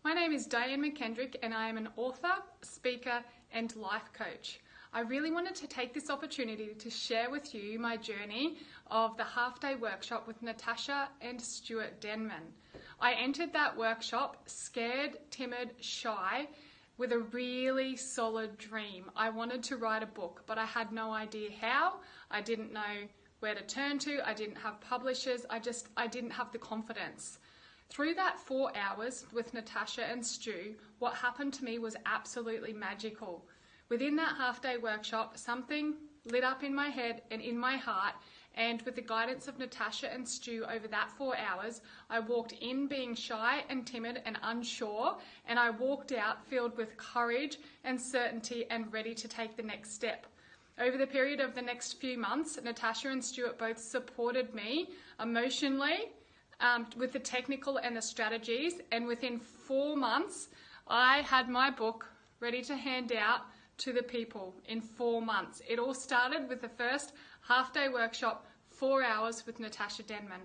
My name is Dianne Mckendrick and I am an author, speaker and life coach. I really wanted to take this opportunity to share with you my journey of the half-day workshop with Natasha and Stuart Denman. I entered that workshop scared, timid, shy, with a really solid dream. I wanted to write a book, but I had no idea how. I didn't know where to turn to. I didn't have publishers. I didn't have the confidence. Through that 4 hours with Natasha and Stu, what happened to me was absolutely magical. Within that half-day workshop, something lit up in my head and in my heart, and with the guidance of Natasha and Stu over that 4 hours, I walked in being shy and timid and unsure, and I walked out filled with courage and certainty and ready to take the next step. Over the period of the next few months, Natasha and Stuart both supported me emotionally, with the technical and the strategies, and within 4 months I had my book ready to hand out to the people in 4 months. It all started with the first half-day workshop, 4 hours with Natasha Denman.